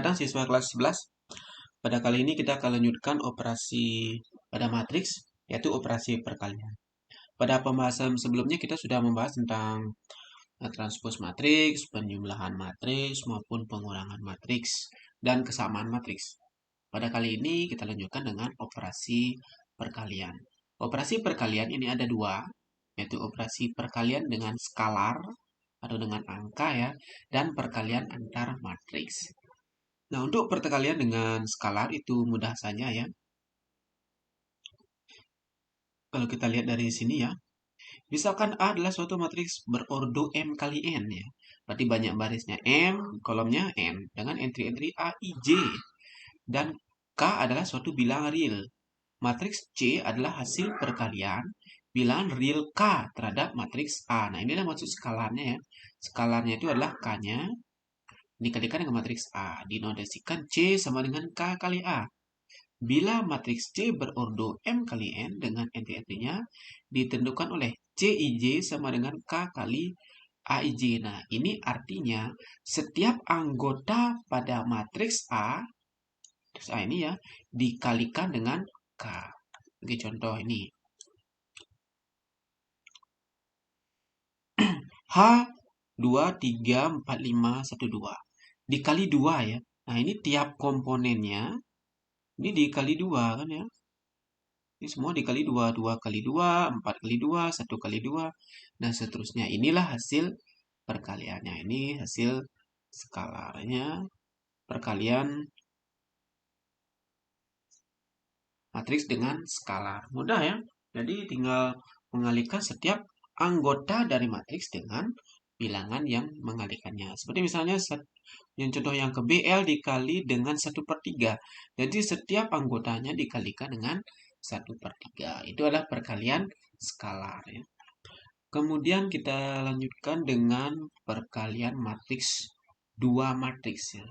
datang siswa kelas 11. Pada kali ini kita akan lanjutkan operasi pada matriks, yaitu operasi perkalian. Pada pembahasan sebelumnya kita sudah membahas tentang transpos matriks, penjumlahan matriks, maupun pengurangan matriks, dan kesamaan matriks. Pada kali ini kita lanjutkan dengan operasi perkalian. Operasi perkalian ini ada dua, yaitu operasi perkalian dengan skalar atau dengan angka ya, dan perkalian antar matriks. Nah, untuk perkalian dengan skalar itu mudah saja ya. Kalau kita lihat dari sini ya, misalkan A adalah suatu matriks berordo M kali N ya. Berarti banyak barisnya M, kolomnya N, dengan entry-entry A, I, J. Dan K adalah suatu bilangan real. Matriks C adalah hasil perkalian bilangan real K terhadap matriks A. Nah, inilah maksud skalarnya ya. Skalarnya itu adalah K-nya dikalikan dengan matriks A. Dinotasikan C sama dengan K kali A. Bila matriks C berordo M kali N dengan entry-entry-nya ditentukan oleh Cij sama dengan K kali Aij. Nah, ini artinya setiap anggota pada matriks A ini ya, dikalikan dengan K. Oke, contoh ini. H 2, 3, 4, 5, 1, 2. Dikali 2 ya. Nah, ini tiap komponennya ini dikali 2 kan ya. Ini semua dikali 2, 2 kali 2, 4 kali 2, 1 kali 2, dan seterusnya. Inilah hasil perkaliannya. Ini hasil skalarnya, perkalian matriks dengan skalar. Mudah ya. Jadi tinggal mengalihkan setiap anggota dari matriks dengan bilangan yang mengalikannya. Seperti misalnya yang contoh yang ke BL dikali dengan 1/3. Jadi setiap anggotanya dikalikan dengan 1/3. Itu adalah perkalian skalar ya. Kemudian kita lanjutkan dengan perkalian matriks dua matriks ya.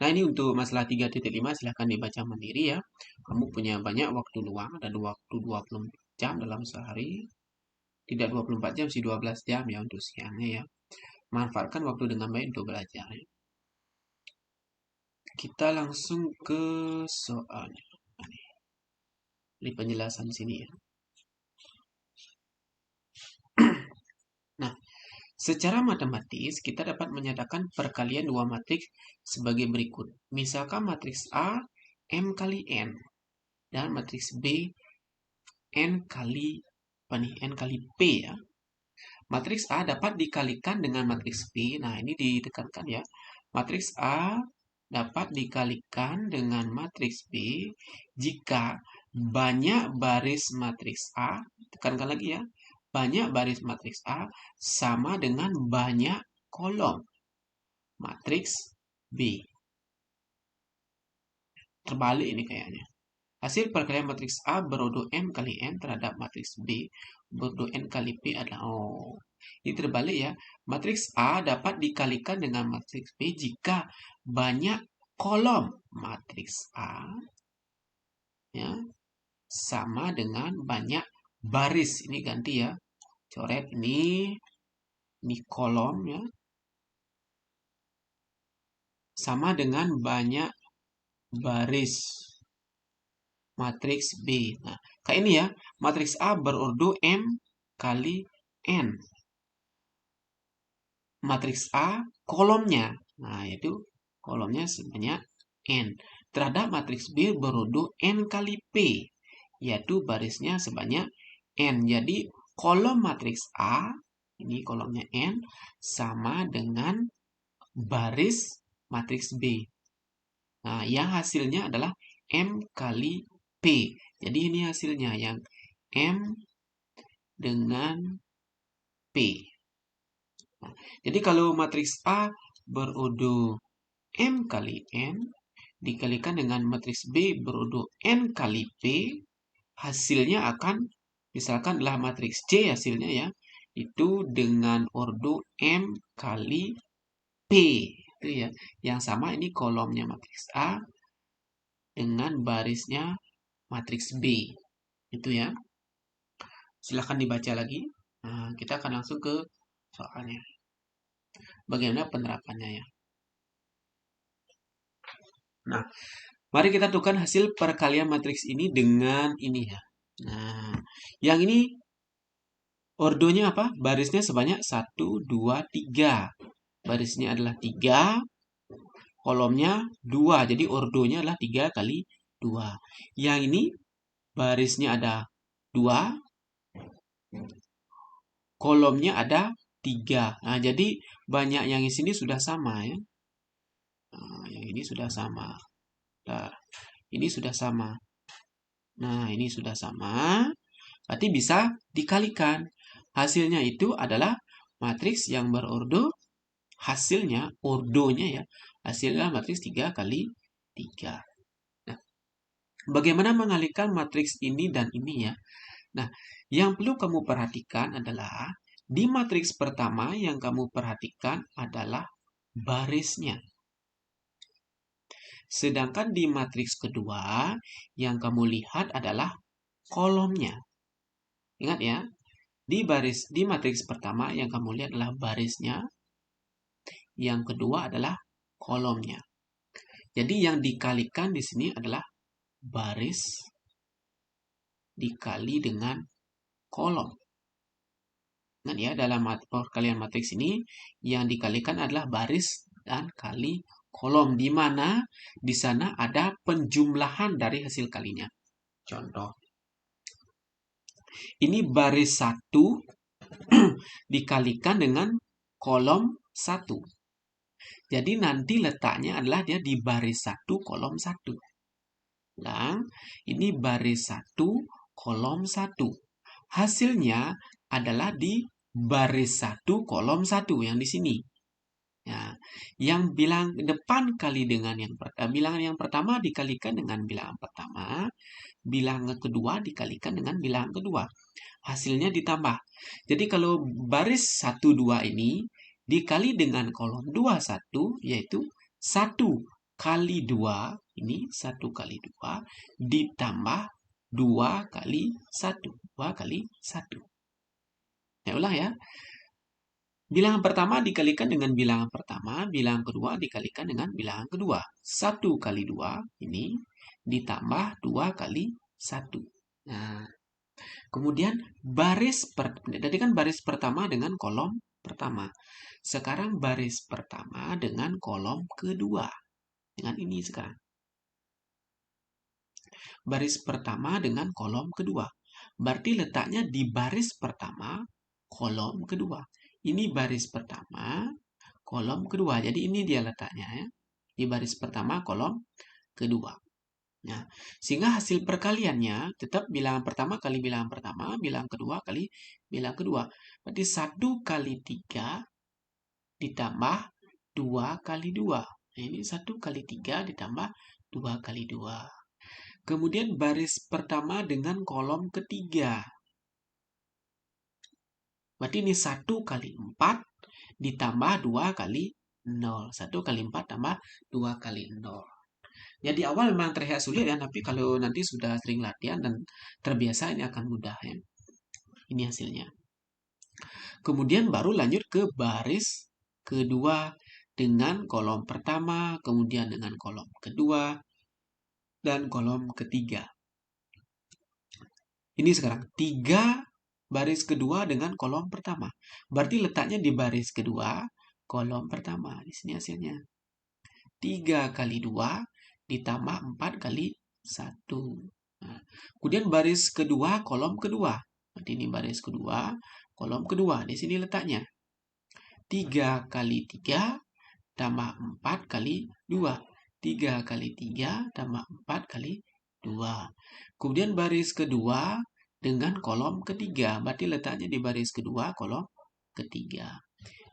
Nah, ini untuk masalah 3.5 silahkan dibaca mandiri ya. Kamu punya banyak waktu luang, ada waktu 24 jam dalam sehari. Tidak 24 jam sih, 12 jam ya untuk siangnya ya. Manfaatkan waktu dengan baik untuk belajar ya. Kita langsung ke soalnya. Ini penjelasan sini ya. Nah, secara matematis kita dapat menyatakan perkalian dua matriks sebagai berikut. Misalkan matriks A M kali N dan matriks B N kali N kali P ya. Matriks A dapat dikalikan dengan matriks B. Nah, ini ditekankan ya. Matriks A dapat dikalikan dengan matriks B jika banyak baris matriks A, tekankan lagi ya, banyak baris matriks A sama dengan banyak kolom matriks B. Terbalik ini kayaknya. Hasil perkalian matriks A berordo M kali N terhadap matriks B berordo N kali P adalah ini terbalik ya. Matriks A dapat dikalikan dengan matriks B jika banyak kolom matriks A ya sama dengan banyak baris. Ini ganti ya. Coret ini kolom ya. Sama dengan banyak baris matriks B. Nah, kayak ini ya. Matriks A berordo M kali N. Matriks A kolomnya. Nah, yaitu kolomnya sebanyak N. Terhadap matriks B berordo N kali P. Yaitu barisnya sebanyak N. Jadi, kolom matriks A, ini kolomnya N, sama dengan baris matriks B. Nah, yang hasilnya adalah M kali P. Jadi ini hasilnya yang M dengan P. Nah, jadi kalau matriks A berordo M kali N dikalikan dengan matriks B berordo N kali P, hasilnya akan misalkan adalah matriks C hasilnya ya, itu dengan ordo M kali P. Itu ya. Yang sama ini kolomnya matriks A dengan barisnya matriks B. Itu ya. Silahkan dibaca lagi. Nah, kita akan langsung ke soalnya. Bagaimana penerapannya ya. Nah, mari kita tukar hasil perkalian matriks ini dengan ini ya. Nah, yang ini ordonya apa? Barisnya sebanyak 1, 2, 3. Barisnya adalah 3, kolomnya 2. Jadi ordonya adalah 3 kali 2. Yang ini barisnya ada 2, kolomnya ada 3. Nah, jadi banyak yang di sini sudah sama ya. Nah, yang ini sudah sama. Nah, ini sudah sama. Nah, ini sudah sama. Berarti bisa dikalikan. Hasilnya itu adalah matriks yang berordo. Hasilnya, ordonya ya. Hasilnya matriks 3 kali 3. Nah, bagaimana mengalihkan matriks ini dan ini ya? Nah, yang perlu kamu perhatikan adalah di matriks pertama yang kamu perhatikan adalah barisnya. Sedangkan di matriks kedua yang kamu lihat adalah kolomnya. Ingat ya, di matriks pertama yang kamu lihat adalah barisnya, yang kedua adalah kolomnya. Jadi yang dikalikan di sini adalah baris dikali dengan kolom. Ingat ya, dalam perkalian matriks ini yang dikalikan adalah baris dan kali kolom, di mana di sana ada penjumlahan dari hasil kalinya. Contoh, ini baris 1 dikalikan dengan kolom 1. Jadi nanti letaknya adalah dia di baris 1 kolom 1. Nah, ini baris 1 kolom 1. Hasilnya adalah di baris 1 kolom 1 yang di sini. Ya, yang bilang depan kali dengan yang bilangan yang pertama dikalikan dengan bilangan pertama, bilangan kedua dikalikan dengan bilangan kedua. Hasilnya ditambah. Jadi kalau baris 1, 2 ini dikali dengan kolom 2, 1, yaitu 1 kali 2, ini 1 kali 2, ditambah 2 kali 1. 2 kali 1. Saya ulang ya. Bilangan pertama dikalikan dengan bilangan pertama, bilangan kedua dikalikan dengan bilangan kedua. 1 kali 2 ini ditambah 2 kali 1. Nah, kemudian tadi kan baris pertama dengan kolom pertama. Sekarang baris pertama dengan kolom kedua. Dengan ini sekarang. Baris pertama dengan kolom kedua. Berarti letaknya di baris pertama, kolom kedua. Ini baris pertama, kolom kedua. Jadi ini dia letaknya ya. Di baris pertama, kolom kedua. Nah, sehingga hasil perkaliannya tetap bilangan pertama kali bilangan pertama, bilangan kedua kali bilangan kedua. Berarti 1 kali 3 ditambah 2 kali 2. Nah, ini 1 kali 3 ditambah 2 kali 2. Kemudian baris pertama dengan kolom ketiga. Berarti ini 1 kali 4 ditambah 2 kali 0. 1 kali 4 tambah 2 kali 0. Ya di awal memang terlihat sulit ya, tapi kalau nanti sudah sering latihan dan terbiasa ini akan mudah ya. Ini hasilnya. Kemudian baru lanjut ke baris kedua dengan kolom pertama, kemudian dengan kolom kedua, dan kolom ketiga. Ini sekarang 3 baris kedua dengan kolom pertama. Berarti letaknya di baris kedua, kolom pertama. Di sini hasilnya. 3 kali 2 ditambah 4 kali 1. Nah, kemudian baris kedua, kolom kedua. Berarti ini baris kedua, kolom kedua. Di sini letaknya. 3 kali 3 tambah 4 kali 2. 3 kali 3 tambah 4 kali 2. Kemudian baris kedua dengan kolom ketiga. Berarti letaknya di baris kedua, kolom ketiga.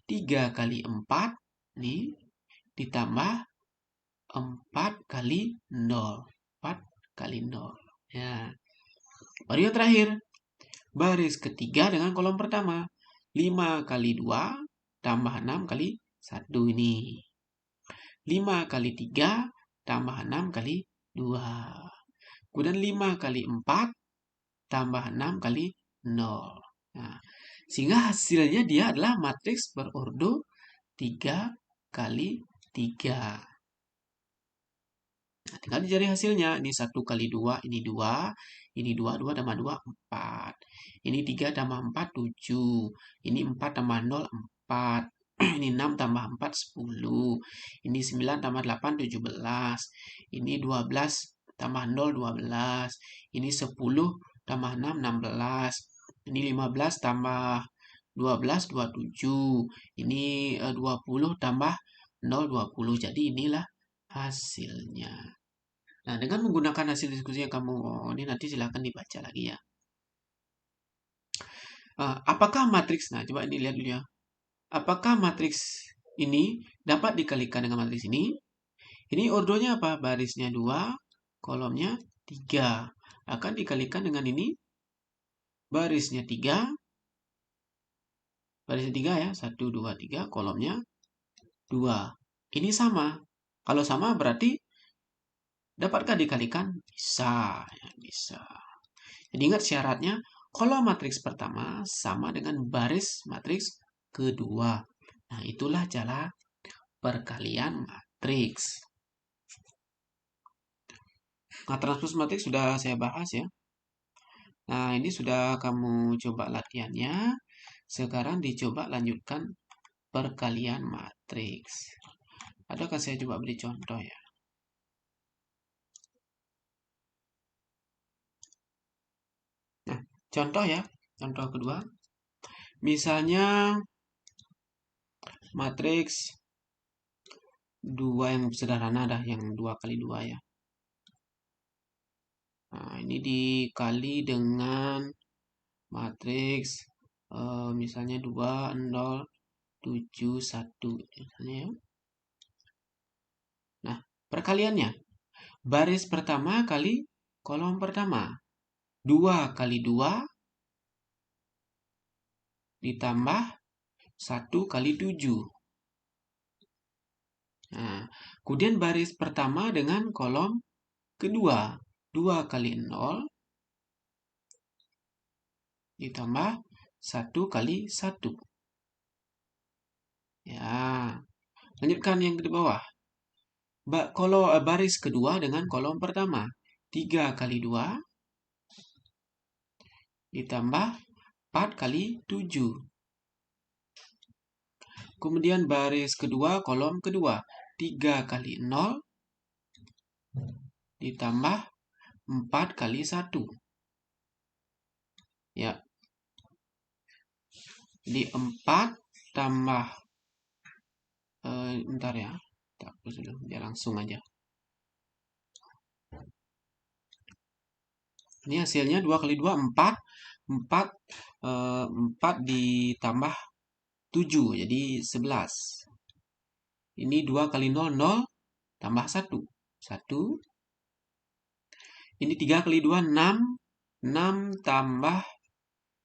3 kali 4 nih ditambah 4 kali 0. 4 kali 0. Ya. Baru yang terakhir. Baris ketiga dengan kolom pertama. 5 kali 2 tambah 6 kali 1 ini. 5 kali 3 tambah 6 kali 2. Kemudian 5 kali 4 tambah 6 kali 0. Nah, sehingga hasilnya dia adalah matriks berordo 3 kali 3. tinggal dicari hasilnya. Ini 1 kali 2, ini 2. Ini 2, 2 tambah 2, 4. Ini 3 tambah 4, 7. Ini 4 tambah 0, 4. Ini 6 tambah 4, 10. Ini 9 tambah 8, 17. Ini 12 tambah 0, 12. Ini 10 tambah 6, 16. Ini 15 tambah 12, 27. Ini 20 tambah 0, 20. Jadi inilah hasilnya. Nah, dengan menggunakan hasil diskusi yang kamu ini nanti silahkan dibaca lagi ya. Apakah matriks, nah coba ini lihat dulu ya. Apakah matriks ini dapat dikalikan dengan matriks ini? Ini ordonya apa? Barisnya 2, kolomnya 3. Akan dikalikan dengan ini, barisnya 3. Barisnya 3 ya, 1, 2, 3, kolomnya 2. Ini sama. Kalau sama berarti dapatkah dikalikan? Bisa, ya, bisa. Jadi ingat syaratnya, kolom matriks pertama sama dengan baris matriks kedua. Nah, itulah cara perkalian matriks. Nah, transpose matriks sudah saya bahas ya. Nah, ini sudah kamu coba latihannya. Sekarang dicoba lanjutkan perkalian matriks. Adakah saya coba beri contoh ya? Nah, contoh ya. Contoh kedua. Misalnya matriks 2 yang sederhana dah, yang 2 kali 2 ya. Nah, ini dikali dengan matriks misalnya 2, 0, 7, 1. Misalnya ya. Nah, perkaliannya. Baris pertama kali kolom pertama. 2 kali 2 ditambah 1 kali 7. Nah, kemudian baris pertama dengan kolom kedua. 2 kali 0 ditambah 1 kali 1. Ya, lanjutkan yang di bawah. Baris kedua dengan kolom pertama. 3 kali 2 ditambah 4 kali 7. Kemudian baris kedua, kolom kedua. 3 kali 0 ditambah 4 kali 1. Ya. Jadi 4 tambah bentar ya. Tak dulu, biar langsung aja. Ini hasilnya 2 kali 2, 4. 4 ditambah 7, jadi 11. Ini 2 kali 0, 0 tambah 1. 1. Ini 3 kali 2, 6. 6 tambah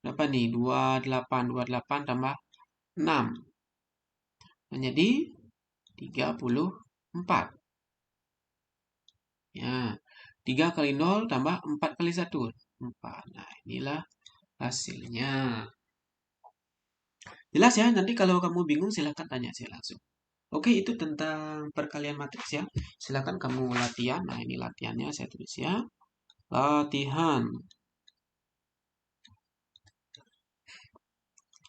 berapa nih? 28. 28 tambah 6. Menjadi 34. Ya. 3 kali 0 tambah 4 kali 1. 4. Nah, inilah hasilnya. Jelas ya? Nanti kalau kamu bingung silahkan tanya saya langsung. Oke, itu tentang perkalian matriks ya. Silahkan kamu latihan. Nah, ini latihannya saya tulis ya. Latihan.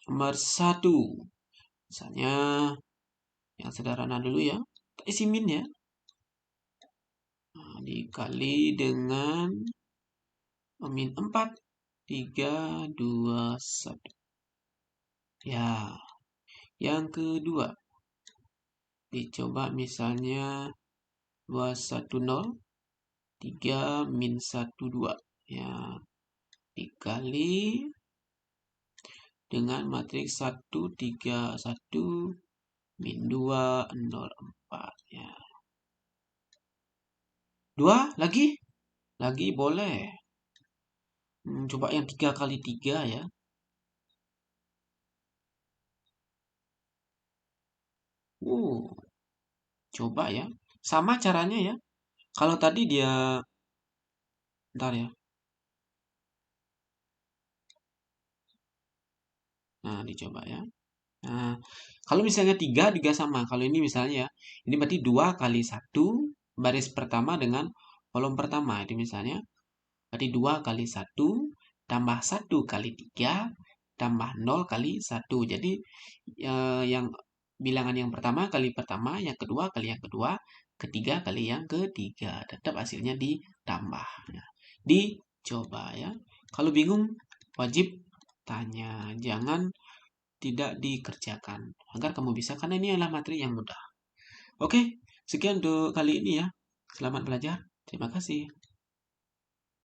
Nomor 1. Misalnya yang sederhana dulu ya. Isi min ya. Nah, dikali dengan min 4. 3, 2, 1. Ya. Yang kedua. Dicoba misalnya 210. 3 min 12. Ya. Dikali dengan matriks 1, 3, 1, min 2, 0, 4. Ya. 2 lagi? Lagi boleh. Coba yang 3 kali 3 ya. Coba ya. Sama caranya ya. Kalau tadi dia... Bentar ya. Nah, dicoba ya. Nah, kalau misalnya 3 juga sama. Kalau ini misalnya ya. Ini berarti 2 kali 1 baris pertama dengan kolom pertama. Itu misalnya berarti 2 kali 1 tambah 1 kali 3 tambah 0 kali 1. Jadi yang bilangan yang pertama kali pertama, yang kedua kali yang kedua, ketiga kali yang ketiga. Tetap hasilnya ditambah. Nah, dicoba ya. Kalau bingung wajib tanya, jangan tidak dikerjakan agar kamu bisa, karena ini adalah materi yang mudah. Oke, sekian untuk kali ini ya. Selamat belajar. Terima kasih.